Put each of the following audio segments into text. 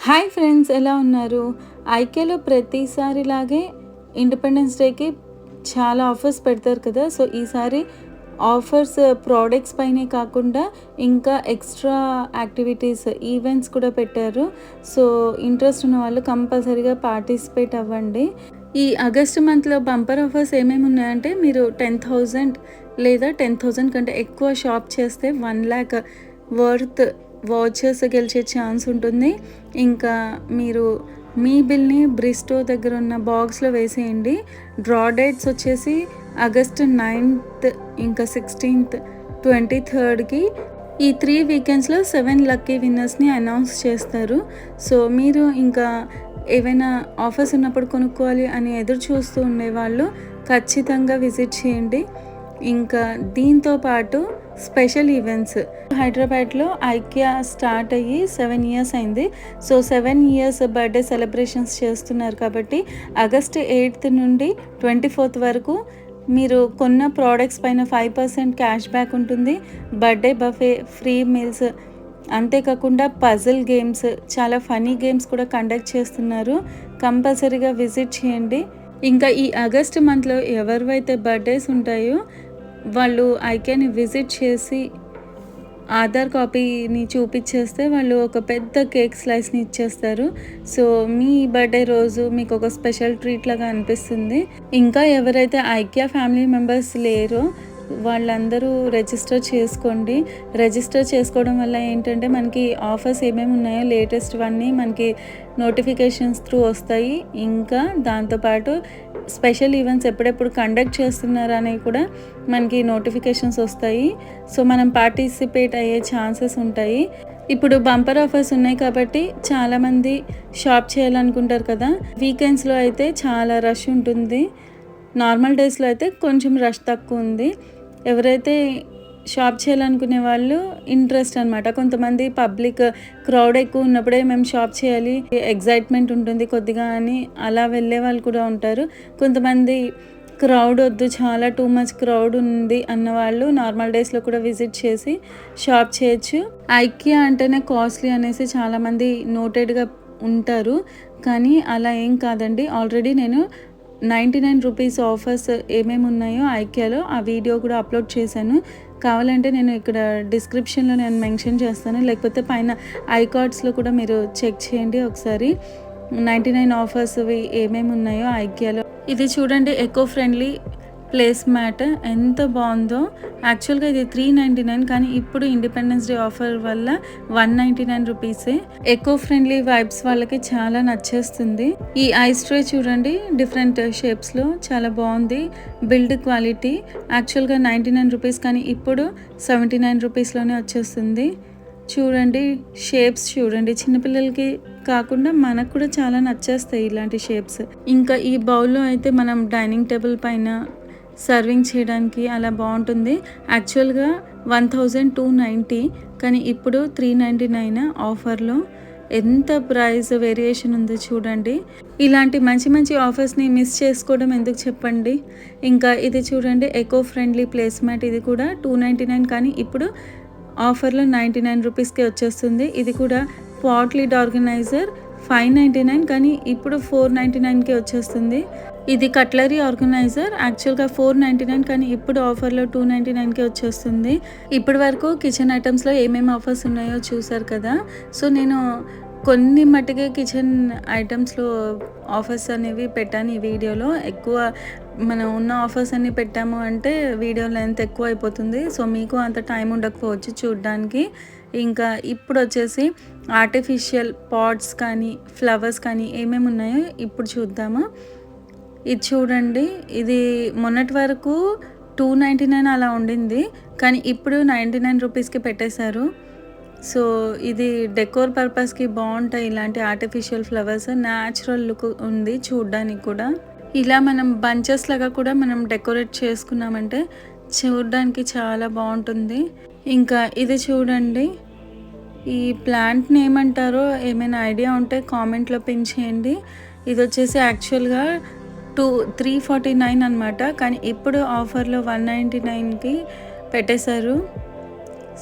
Hi friends, ఎలా ఉన్నారు? ఐకేలో ప్రతిసారిలాగే independence డేకి చాలా ఆఫర్స్ పెడతారు కదా. సో ఈసారి ఆఫర్స్ ప్రోడక్ట్స్ పైనే కాకుండా ఇంకా ఎక్స్ట్రా యాక్టివిటీస్ ఈవెంట్స్ కూడా పెట్టారు. సో ఇంట్రెస్ట్ ఉన్న వాళ్ళు కంపల్సరీగా పార్టిసిపేట్ అవ్వండి. ఈ ఆగస్ట్ మంత్లో బంపర్ ఆఫర్స్ ఏమేమి ఉన్నాయంటే, మీరు 10,000 లేదా 10,000 కంటే ఎక్కువ షాప్ చేస్తే 1,00,000 వర్త్ వాచర్స్ గెలిచే ఛాన్స్ ఉంటుంది. ఇంకా మీరు మీ బిల్ని బ్రిస్టో దగ్గర ఉన్న బాక్స్లో వేసేయండి. డ్రా డేట్స్ వచ్చేసి ఆగస్ట్ 9th, ఇంకా 16th, 23rdకి ఈ 3 వీకెండ్స్లో 7 లక్కీ విన్నర్స్ని అనౌన్స్ చేస్తారు. సో మీరు ఇంకా ఏవైనా ఆఫర్స్ ఉన్నప్పుడు కొనుక్కోవాలి అని ఎదురు చూస్తూ ఉండేవాళ్ళు ఖచ్చితంగా విజిట్ చేయండి. ఇంకా దీంతో పాటు స్పెషల్ ఈవెంట్స్ హైదరాబాద్లో ఐకియా స్టార్ట్ అయ్యి 7 years అయింది. సో 7 years బర్త్డే సెలబ్రేషన్స్ చేస్తున్నారు కాబట్టి ఆగస్ట్ 8th నుండి 24th వరకు మీరు కొన్న ప్రోడక్ట్స్ పైన 5% క్యాష్ బ్యాక్ ఉంటుంది. బర్త్డే బఫే, ఫ్రీ మీల్స్, అంతేకాకుండా పజిల్ గేమ్స్, చాలా ఫనీ గేమ్స్ కూడా కండక్ట్ చేస్తున్నారు. కంపల్సరీగా విజిట్ చేయండి. ఇంకా ఈ ఆగస్ట్ మంత్లో ఎవరివైతే బర్త్డేస్ ఉంటాయో వాళ్ళు ఐకేని విజిట్ చేసి ఆధార్ కాపీని చూపించేస్తే వాళ్ళు ఒక పెద్ద కేక్ స్లైస్ని ఇచ్చేస్తారు. సో మీ బర్త్డే రోజు మీకు ఒక స్పెషల్ ట్రీట్ లాగా అనిపిస్తుంది. ఇంకా ఎవరైతే ఐకియా ఫ్యామిలీ మెంబర్స్ లేరో వాళ్ళందరూ రిజిస్టర్ చేసుకోండి. రిజిస్టర్ చేసుకోవడం వల్ల ఏంటంటే మనకి ఆఫర్స్ ఏమేమి ఉన్నాయో లేటెస్ట్వన్నీ మనకి నోటిఫికేషన్స్ త్రూ వస్తాయి. ఇంకా దాంతోపాటు స్పెషల్ ఈవెంట్స్ ఎప్పుడెప్పుడు కండక్ట్ చేస్తున్నారు అనేవి కూడా మనకి నోటిఫికేషన్స్ వస్తాయి. సో మనం పార్టిసిపేట్ అయ్యే ఛాన్సెస్ ఉంటాయి. ఇప్పుడు బంపర్ ఆఫర్స్ ఉన్నాయి కాబట్టి చాలామంది షాప్ చేయాలనుకుంటారు కదా. వీకెండ్స్లో అయితే చాలా రష్ ఉంటుంది. నార్మల్ డేస్లో అయితే కొంచెం రష్ తక్కువ ఉంది. ఎవరైతే షాప్ చేయాలనుకునే వాళ్ళు ఇంట్రెస్ట్ అనమాట. కొంతమంది పబ్లిక్ క్రౌడ్ ఎక్కువ ఉన్నప్పుడే మేము షాప్ చేయాలి, ఎగ్జైట్మెంట్ ఉంటుంది కొద్దిగా అని అలా వెళ్ళే వాళ్ళు కూడా ఉంటారు. కొంతమంది క్రౌడ్ వద్దు, చాలా టూ మచ్ క్రౌడ్ ఉంది అన్న వాళ్ళు నార్మల్ డేస్లో కూడా విజిట్ చేసి షాప్ చేయొచ్చు. ఐకియా అంటేనే కాస్ట్లీ అనేసి చాలామంది నోటెడ్గా ఉంటారు, కానీ అలా ఏం కాదండి. ఆల్రెడీ నేను 99 రూపీస్ ఆఫర్స్ ఏమేమి ఉన్నాయో ఐకియాలో ఆ వీడియో కూడా అప్లోడ్ చేశాను. కావాలంటే నేను ఇక్కడ డిస్క్రిప్షన్లో నేను మెన్షన్ చేస్తాను, లేకపోతే పైన ఐకార్డ్స్లో కూడా మీరు చెక్ చేయండి ఒకసారి 99 ఆఫర్స్ ఏమేమి ఉన్నాయో ఐకియాలో. ఇది చూడండి, ఎకో ఫ్రెండ్లీ ప్లేస్ మ్యాట్ ఎంత బాగుందో. యాక్చువల్గా ఇది 399, కానీ ఇప్పుడు ఇండిపెండెన్స్ డే ఆఫర్ వల్ల 199 రూపీసే. ఎకో ఫ్రెండ్లీ వైబ్స్ వాళ్ళకి చాలా నచ్చేస్తుంది. ఈ ఐస్ ట్రే చూడండి, డిఫరెంట్ షేప్స్లో చాలా బాగుంది. బిల్డ్ క్వాలిటీ యాక్చువల్గా 99 రూపీస్, కానీ ఇప్పుడు 79 రూపీస్లోనే వచ్చేస్తుంది. చూడండి షేప్స్ చూడండి, చిన్నపిల్లలకి కాకుండా మనకు కూడా చాలా నచ్చేస్తాయి ఇలాంటి షేప్స్. ఇంకా ఈ బౌల్లో అయితే మనం డైనింగ్ టేబుల్ పైన సర్వింగ్ చేయడానికి అలా బాగుంటుంది. యాక్చువల్గా 1,290, కానీ ఇప్పుడు 399 ఆఫర్లో. ఎంత ప్రైస్ వేరియేషన్ ఉందో చూడండి. ఇలాంటి మంచి మంచి ఆఫర్స్ని మిస్ చేసుకోవడం ఎందుకు చెప్పండి. ఇంకా ఇది చూడండి, ఎకో ఫ్రెండ్లీ ప్లేస్ మ్యాట్. ఇది కూడా 299, కానీ ఇప్పుడు ఆఫర్లో 99 రూపీస్కి వచ్చేస్తుంది. ఇది కూడా పాట్ లిడ్ ఆర్గనైజర్ 599, కానీ ఇప్పుడు 499కి వచ్చేస్తుంది. ఇది కట్లరీ ఆర్గనైజర్ యాక్చువల్గా 499, కానీ ఇప్పుడు ఆఫర్లో 299కి వచ్చేస్తుంది. ఇప్పటి వరకు కిచెన్ ఐటమ్స్లో ఏమేమి ఆఫర్స్ ఉన్నాయో చూసారు కదా. సో నేను కొన్ని మట్టుకే కిచెన్ ఐటమ్స్లో ఆఫర్స్ అనేవి పెట్టాను ఈ వీడియోలో. ఎక్కువ మనం ఉన్న ఆఫర్స్ అన్ని పెట్టాము అంటే వీడియో లెంత్ ఎక్కువ అయిపోతుంది. సో మీకు అంత టైం ఉండకపోవచ్చు చూడడానికి. ఇంకా ఇప్పుడు వచ్చేసి ఆర్టిఫిషియల్ పాట్స్ కానీ ఫ్లవర్స్ కానీ ఏమేమి ఉన్నాయో ఇప్పుడు చూద్దాము. ఇది చూడండి, ఇది మొన్నటి వరకు 299 అలా ఉండింది, కానీ ఇప్పుడు 99 రూపీస్కి పెట్టేశారు. సో ఇది డెకోర్ పర్పస్కి బాగుంటాయి ఇలాంటి ఆర్టిఫిషియల్ ఫ్లవర్స్. న్యాచురల్ లుక్ ఉంది చూడడానికి కూడా. ఇలా మనం బంచెస్ లాగా కూడా మనం డెకరేట్ చేసుకున్నామంటే చూడడానికి చాలా బాగుంటుంది. ఇంకా ఇది చూడండి, ఈ ప్లాంట్ని ఏమంటారో ఏమైనా ఐడియా ఉంటే కామెంట్లో పిన్ చేయండి. ఇది వచ్చేసి యాక్చువల్గా 349 అనమాట, కానీ ఇప్పుడు ఆఫర్లో 199కి పెట్టేశారు.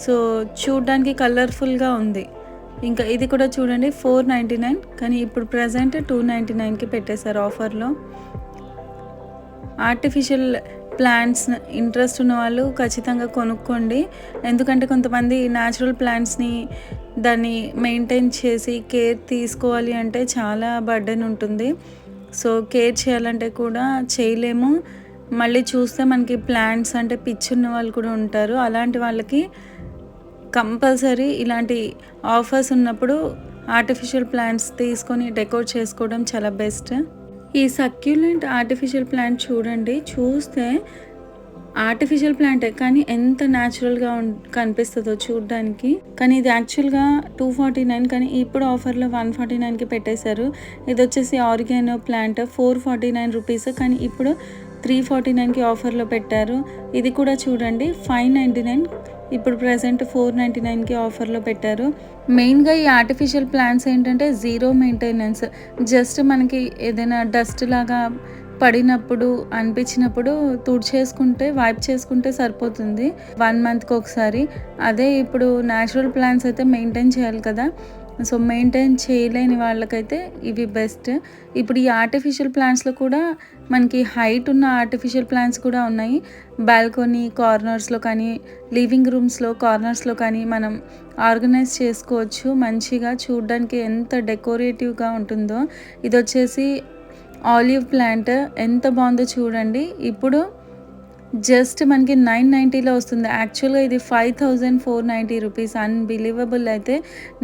సో చూడడానికి కలర్ఫుల్గా ఉంది. ఇంకా ఇది కూడా చూడండి 499, కానీ ఇప్పుడు ప్రజెంట్ 299కి పెట్టేశారు ఆఫర్లో. ఆర్టిఫిషియల్ ప్లాంట్స్ ఇంట్రెస్ట్ ఉన్న వాళ్ళు ఖచ్చితంగా కొనుక్కోండి. ఎందుకంటే కొంతమంది న్యాచురల్ ప్లాంట్స్ని దాన్ని మెయింటైన్ చేసి కేర్ తీసుకోవాలి అంటే చాలా బర్డెన్ ఉంటుంది. సో కేర్ చేయాలంటే కూడా చేయలేము. మళ్ళీ చూస్తే మనకి ప్లాంట్స్ అంటే పిచ్చి ఉన్న వాళ్ళు కూడా ఉంటారు. అలాంటి వాళ్ళకి కంపల్సరీ ఇలాంటి ఆఫర్స్ ఉన్నప్పుడు ఆర్టిఫిషియల్ ప్లాంట్స్ తీసుకొని డెకోర్ చేసుకోవడం చాలా బెస్ట్. ఈ సక్యులెంట్ ఆర్టిఫిషియల్ ప్లాంట్ చూడండి, చూస్తే ఆర్టిఫిషియల్ ప్లాంటే కానీ ఎంత న్యాచురల్గా కనిపిస్తుందో చూడడానికి. కానీ ఇది యాక్చువల్గా 249, కానీ ఇప్పుడు ఆఫర్లో 149కి పెట్టేశారు. ఇది వచ్చేసి ఆర్గానో ప్లాంట్ 449 రూపీస్, కానీ ఇప్పుడు 349కి ఆఫర్లో పెట్టారు. ఇది కూడా చూడండి 599, ఇప్పుడు ప్రజెంట్ 499కి ఆఫర్లో పెట్టారు. మెయిన్గా ఈ ఆర్టిఫిషియల్ ప్లాంట్స్ ఏంటంటే జీరో మెయింటెనెన్స్. జస్ట్ మనకి ఏదైనా డస్ట్ లాగా పడినప్పుడు అనిపించినప్పుడు తుడిచేసుకుంటే వైప్ చేసుకుంటే సరిపోతుంది 1 మంత్కి ఒకసారి. అదే ఇప్పుడు న్యాచురల్ ప్లాంట్స్ అయితే మెయింటైన్ చేయాలి కదా, సో మెయింటైన్ చేయలేని వాళ్ళకైతే ఇవి బెస్ట్. ఇప్పుడు ఈ ఆర్టిఫిషియల్ ప్లాంట్స్లో కూడా మనకి హైట్ ఉన్న ఆర్టిఫిషియల్ ప్లాంట్స్ కూడా ఉన్నాయి. బాల్కనీ కార్నర్స్లో కానీ లివింగ్ రూమ్స్లో కార్నర్స్లో కానీ మనం ఆర్గనైజ్ చేసుకోవచ్చు. మంచిగా చూడడానికి ఎంత డెకరేటివ్గా ఉంటుందో. ఇది వచ్చేసి ఆలివ్ ప్లాంట్, ఎంత బాగుందో చూడండి. ఇప్పుడు జస్ట్ మనకి 990లో వస్తుంది. యాక్చువల్గా ఇది 5490 రూపీస్. అన్బిలీవబుల్. అయితే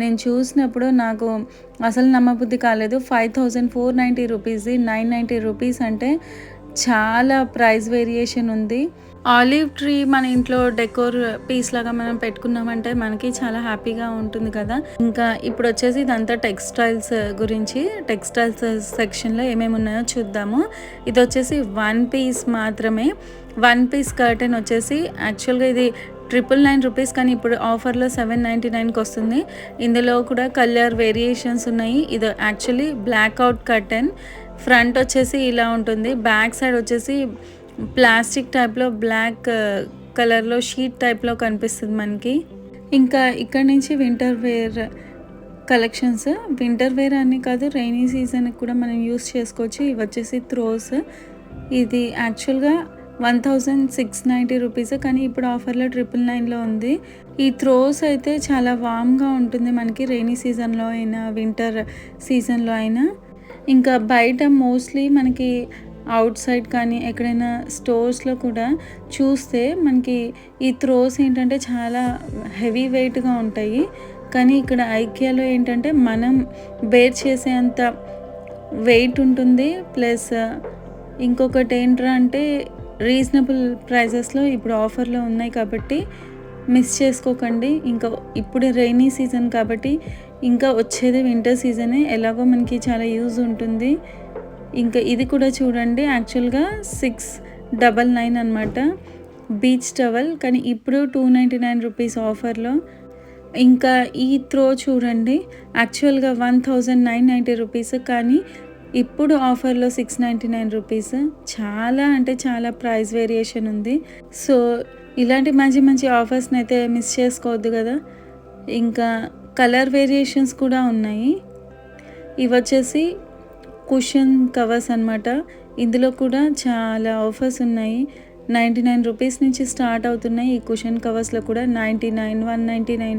నేను చూసినప్పుడు నాకు అసలు నమ్మబుద్ధి కాలేదు. 5490 రూపీస్, 990 రూపీస్ అంటే చాలా ప్రైస్ వేరియేషన్ ఉంది. ఆలివ్ ట్రీ మన ఇంట్లో డెకోర్ పీస్ లాగా మనం పెట్టుకున్నామంటే మనకి చాలా హ్యాపీగా ఉంటుంది కదా. ఇంకా ఇప్పుడు వచ్చేసి ఇదంతా టెక్స్టైల్స్ గురించి. టెక్స్టైల్స్ సెక్షన్లో ఏమేమి ఉన్నాయో చూద్దాము. ఇది వచ్చేసి 1 పీస్ మాత్రమే. 1 పీస్ కర్టెన్ వచ్చేసి యాక్చువల్గా ఇది 999 రూపీస్, కానీ ఇప్పుడు ఆఫర్లో 799కి వస్తుంది. ఇందులో కూడా కలర్ వేరియేషన్స్ ఉన్నాయి. ఇది actually black out curtain. Front వచ్చేసి ఇలా ఉంటుంది, బ్యాక్ సైడ్ వచ్చేసి ప్లాస్టిక్ టైప్లో బ్లాక్ కలర్లో షీట్ టైప్లో కనిపిస్తుంది మనకి. ఇంకా ఇక్కడ నుంచి winter wear collections. Winter wear అని కాదు, రైనీ సీజన్కి కూడా మనం యూస్ చేసుకోవచ్చు. ఇవి వచ్చేసి త్రోస్. ఇది యాక్చువల్గా 1690 రూపీస్, కానీ ఇప్పుడు ఆఫర్లో 999లో ఉంది. ఈ త్రోస్ అయితే చాలా వామ్గా ఉంటుంది మనకి రైనీ సీజన్లో అయినా వింటర్ సీజన్లో అయినా. ఇంకా బయట మోస్ట్లీ మనకి అవుట్ సైడ్ కానీ ఎక్కడైనా స్టోర్స్లో కూడా చూస్తే మనకి ఈ త్రోస్ ఏంటంటే చాలా హెవీ వెయిట్గా ఉంటాయి. కానీ ఇక్కడ ఐకియాలో ఏంటంటే మనం బేర్ చేసేంత వెయిట్ ఉంటుంది. ప్లస్ ఇంకొకటి ఏంట్రా అంటే రీజనబుల్ ప్రైజెస్లో ఇప్పుడు ఆఫర్లో ఉన్నాయి కాబట్టి మిస్ చేసుకోకండి. ఇంకా ఇప్పుడు రైనీ సీజన్ కాబట్టి ఇంకా వచ్చేది వింటర్ సీజనే, ఎలాగో మనకి చాలా యూజ్ ఉంటుంది. ఇంకా ఇది కూడా చూడండి, యాక్చువల్గా 699 అనమాట బీచ్ టవల్, కానీ ఇప్పుడు 299 రూపీస్ ఆఫర్లో. ఇంకా ఈ త్రో చూడండి, యాక్చువల్గా 1990 రూపీస్, కానీ ఇప్పుడు ఆఫర్లో 699 రూపీస్. చాలా అంటే చాలా ప్రైస్ వేరియేషన్ ఉంది. సో ఇలాంటి మంచి మంచి ఆఫర్స్ని అయితే మిస్ చేసుకోవద్దు కదా. ఇంకా కలర్ వేరియేషన్స్ కూడా ఉన్నాయి. ఇవి వచ్చేసి కుషన్ కవర్స్ అనమాట. ఇందులో కూడా చాలా ఆఫర్స్ ఉన్నాయి. 99 రూపీస్ నుంచి స్టార్ట్ అవుతున్నాయి. ఈ కుషన్ కవర్స్లో కూడా 99, 199,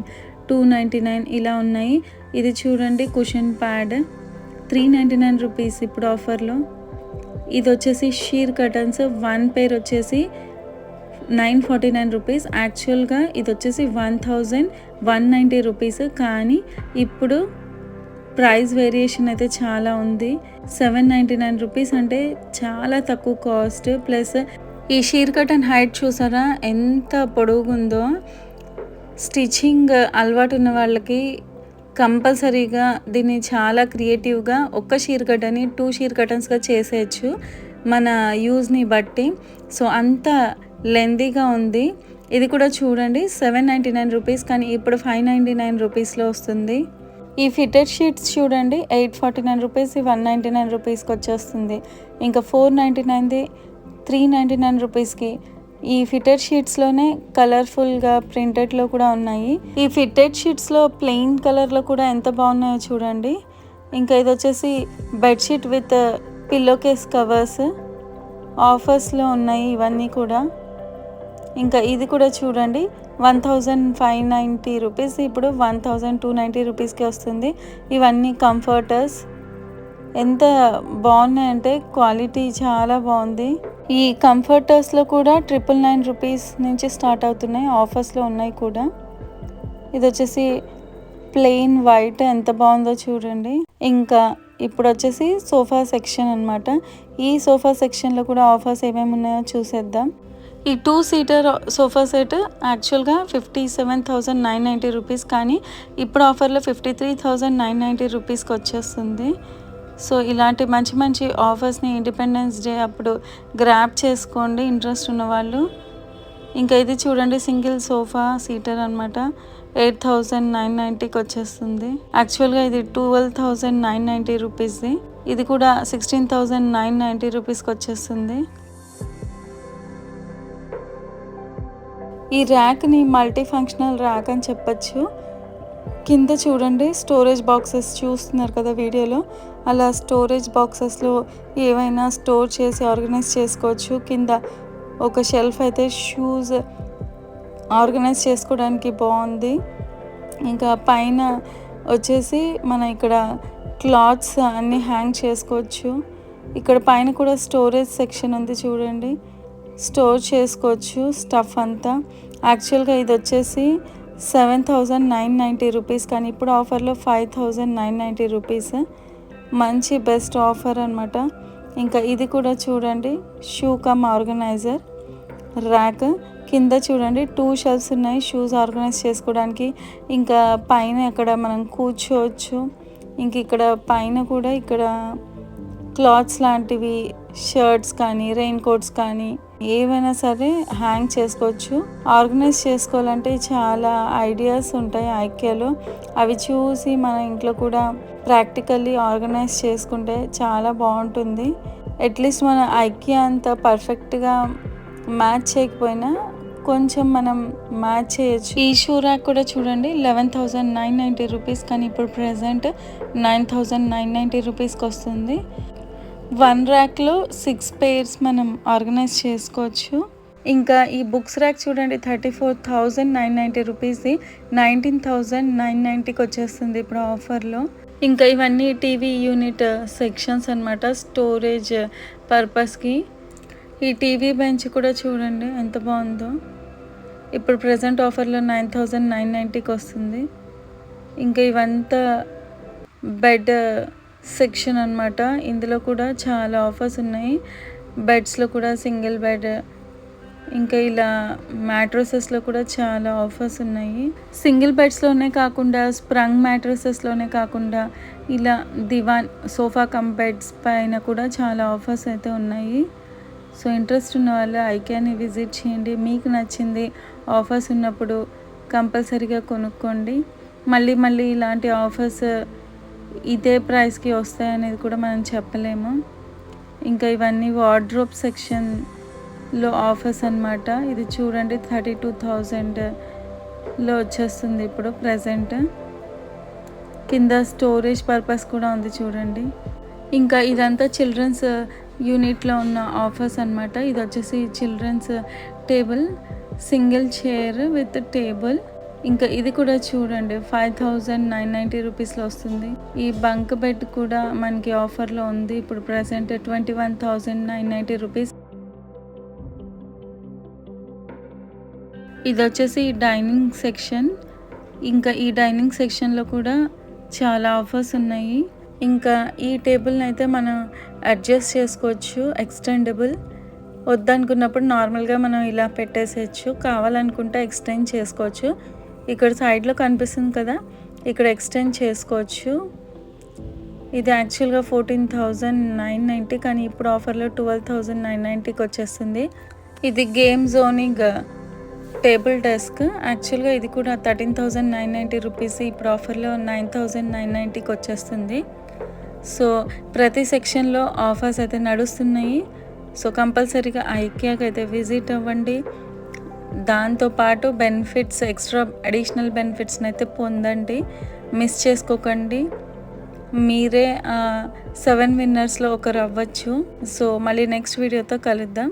299 ఇలా ఉన్నాయి. ఇది చూడండి కుషన్ ప్యాడ్ 399 రూపీస్ ఇప్పుడు ఆఫర్లో. ఇది వచ్చేసి షీర్ కర్టన్స్ 1 పేర్ వచ్చేసి 949 రూపీస్. యాక్చువల్గా ఇది వచ్చేసి 1190 రూపీస్, కానీ ఇప్పుడు ప్రైస్ వేరియేషన్ అయితే చాలా ఉంది. 799 రూపీస్ అంటే చాలా తక్కువ కాస్ట్. ప్లస్ ఈ షీర్ కర్టన్ హైట్ చూసారా ఎంత పొడుగుందో. స్టిచ్చింగ్ అలవాటు ఉన్న వాళ్ళకి కంపల్సరీగా దీన్ని చాలా క్రియేటివ్గా ఒక్క షీర్ కర్టన్ని 2 షీర్ కర్టన్స్గా చేసేయచ్చు మన యూజ్ని బట్టి. సో అంత లెందీగా ఉంది. ఇది కూడా చూడండి 799 రూపీస్, కానీ ఇప్పుడు 599 రూపీస్లో వస్తుంది. ఈ ఫిటెడ్ షీట్స్ చూడండి 849 రూపీస్, 199 రూపీస్కి వచ్చేస్తుంది. ఇంకా 499ది 399 రూపీస్కి, ఈ ఫిట్టెడ్ షీట్స్లోనే కలర్ఫుల్గా ప్రింటెడ్లో కూడా ఉన్నాయి. ఈ ఫిట్టెడ్ షీట్స్లో ప్లెయిన్ కలర్లో కూడా ఎంత బాగున్నాయో చూడండి. ఇంకా ఇది వచ్చేసి bedsheet with pillow case covers ఆఫర్స్లో ఉన్నాయి ఇవన్నీ కూడా. ఇంకా ఇది కూడా చూడండి 1590 రూపీస్ ఇప్పుడు 1290 రూపీస్కి వస్తుంది. ఇవన్నీ కంఫర్టర్స్ ఎంత బాగున్నాయంటే క్వాలిటీ చాలా బాగుంది. ఈ కంఫర్టర్స్లో కూడా 999 రూపీస్ నుంచి స్టార్ట్ అవుతున్నాయి, ఆఫర్స్లో ఉన్నాయి కూడా. ఇది వచ్చేసి ప్లెయిన్ వైట్ ఎంత బాగుందో చూడండి. ఇంకా ఇప్పుడు వచ్చేసి సోఫా సెక్షన్ అనమాట. ఈ సోఫా సెక్షన్లో కూడా ఆఫర్స్ ఏమేమి ఉన్నాయో చూసేద్దాం. ఈ 2 సీటర్ సోఫా సెట్ యాక్చువల్గా 57,990 రూపీస్, కానీ ఇప్పుడు ఆఫర్లో 53,990 రూపీస్కి వచ్చేస్తుంది. సో ఇలాంటి మంచి మంచి ఆఫర్స్ని ఇండిపెండెన్స్ డే అప్పుడు గ్రాబ్ చేసుకోండి ఇంట్రెస్ట్ ఉన్నవాళ్ళు. ఇంకా ఇది చూడండి సింగిల్ సోఫా సీటర్ అనమాట, 8,990కి వచ్చేస్తుంది. యాక్చువల్గా ఇది 12,990 రూపీస్ది. ఇది కూడా 16,990 రూపీస్కి వచ్చేస్తుంది. ఈ ర్యాక్ని మల్టీ ఫంక్షనల్ ర్యాక్ అని చెప్పచ్చు. కింద చూడండి స్టోరేజ్ బాక్సెస్ చూస్తున్నారు కదా వీడియోలో, అలా స్టోరేజ్ బాక్సెస్లో ఏవైనా స్టోర్ చేసి ఆర్గనైజ్ చేసుకోవచ్చు. కింద ఒక షెల్ఫ్ అయితే షూస్ ఆర్గనైజ్ చేసుకోవడానికి బాగుంది. ఇంకా పైన వచ్చేసి మన ఇక్కడ క్లాత్స్ అన్నీ హ్యాంగ్ చేసుకోవచ్చు. ఇక్కడ పైన కూడా స్టోరేజ్ సెక్షన్ ఉంది చూడండి, స్టోర్ చేసుకోవచ్చు స్టఫ్ అంతా. యాక్చువల్గా ఇది వచ్చేసి 7,990 రూపీస్, కానీ ఇప్పుడు ఆఫర్లో 5,990 రూపీస్. మంచి బెస్ట్ ఆఫర్ అనమాట. ఇంకా ఇది కూడా చూడండి షూ కమ్ ఆర్గనైజర్ ర్యాక్. కింద చూడండి 2 షెల్ఫ్స్ ఉన్నాయి షూస్ ఆర్గనైజ్ చేసుకోవడానికి. ఇంకా పైన ఇక్కడ మనం కూర్చోవచ్చు. ఇంక ఇక్కడ పైన కూడా ఇక్కడ క్లాత్స్ లాంటివి, షర్ట్స్ కానీ రెయిన్ కోట్స్ కానీ ఏవైనా సరే హ్యాంగ్ చేసుకోవచ్చు. ఆర్గనైజ్ చేసుకోవాలంటే చాలా ఐడియాస్ ఉంటాయి ఐకియాలో, అవి చూసి మన ఇంట్లో కూడా ప్రాక్టికల్లీ ఆర్గనైజ్ చేసుకుంటే చాలా బాగుంటుంది. అట్లీస్ట్ మన ఐకియా అంత పర్ఫెక్ట్గా మ్యాచ్ చేయకపోయినా కొంచెం మనం మ్యాచ్ చేయొచ్చు. ఈ షూ ర్యాక్ కూడా చూడండి 11,990 రూపీస్, కానీ ఇప్పుడు ప్రెజెంట్ 9,990 రూపీస్కి వస్తుంది. 1 ర్యాక్లో 6 పేర్స్ మనం ఆర్గనైజ్ చేసుకోవచ్చు. ఇంకా ఈ బుక్స్ ర్యాక్ చూడండి 34,990 రూపీస్ది 19,990కి వచ్చేస్తుంది ఇప్పుడు ఆఫర్లో. ఇంకా ఇవన్నీ టీవీ యూనిట్ సెక్షన్స్ అనమాట, స్టోరేజ్ పర్పస్కి. ఈ టీవీ బెంచ్ కూడా చూడండి ఎంత బాగుందో, ఇప్పుడు ప్రజెంట్ ఆఫర్లో 9,990కి వస్తుంది. ఇంకా ఇవంతా బెడ్ సెక్షన్ అనమాట, ఇందులో కూడా చాలా ఆఫర్స్ ఉన్నాయి. బెడ్స్లో కూడా సింగిల్ బెడ్, ఇంకా ఇలా మ్యాట్రసెస్లో కూడా చాలా ఆఫర్స్ ఉన్నాయి. సింగిల్ బెడ్స్లోనే కాకుండా స్ప్రంగ్ మ్యాట్రసెస్లోనే కాకుండా ఇలా దివాన్ సోఫా కమ్ బెడ్స్ పైన కూడా చాలా ఆఫర్స్ అయితే ఉన్నాయి. సో ఇంట్రెస్ట్ ఉన్న వాళ్ళు ఐకియాని విజిట్ చేయండి. మీకు నచ్చింది ఆఫర్స్ ఉన్నప్పుడు కంపల్సరీగా కొనుక్కోండి. మళ్ళీ మళ్ళీ ఇలాంటి ఆఫర్స్ ఇదే ప్రైస్కి వస్తాయనేది కూడా మనం చెప్పలేము. ఇంకా ఇవన్నీ వార్డ్రోబ్ సెక్షన్లో ఆఫర్స్ అనమాట. ఇది చూడండి 32,000లో వచ్చేస్తుంది ఇప్పుడు ప్రజెంట్. కింద స్టోరేజ్ పర్పస్ కూడా ఉంది చూడండి. ఇంకా ఇదంతా చిల్డ్రన్స్ యూనిట్లో ఉన్న ఆఫర్స్ అనమాట. ఇది వచ్చేసి children's table, single chair with table. ఇంకా ఇది కూడా చూడండి 5,990 రూపీస్లో వస్తుంది. ఈ బంక్ బెడ్ కూడా మనకి ఆఫర్లో ఉంది ఇప్పుడు ప్రజెంట్ 21,990 రూపీస్. ఇది వచ్చేసి డైనింగ్ సెక్షన్. ఇంకా ఈ డైనింగ్ సెక్షన్లో కూడా చాలా ఆఫర్స్ ఉన్నాయి. ఇంకా ఈ టేబుల్ని అయితే మనం అడ్జస్ట్ చేసుకోవచ్చు, ఎక్స్టెండబుల్. వద్దనుకున్నప్పుడు నార్మల్గా మనం ఇలా పెట్టేసేయచ్చు, కావాలనుకుంటే ఎక్స్టెండ్ చేసుకోవచ్చు. ఇక్కడ సైడ్లో కనిపిస్తుంది కదా, ఇక్కడ ఎక్స్టెండ్ చేసుకోవచ్చు. ఇది యాక్చువల్గా 14,990, కానీ ఇప్పుడు ఆఫర్లో 12,990కి వచ్చేస్తుంది. ఇది గేమ్ జోనింగ్ టేబుల్ డెస్క్. యాక్చువల్గా ఇది కూడా 13,990 రూపీస్, ఇప్పుడు ఆఫర్లో 9,990కి వచ్చేస్తుంది. సో ప్రతి సెక్షన్లో ఆఫర్స్ అయితే నడుస్తున్నాయి. సో కంపల్సరీగా ఐకియాకి అయితే విజిట్ అవ్వండి. దాంతోపాటు బెనిఫిట్స్, ఎక్స్ట్రా అడిషనల్ బెనిఫిట్స్ని అయితే పొందండి, మిస్ చేసుకోకండి. మీరే 7 విన్నర్స్లో ఒకరు అవ్వచ్చు. సో మళ్ళీ నెక్స్ట్ వీడియోతో కలుద్దాం.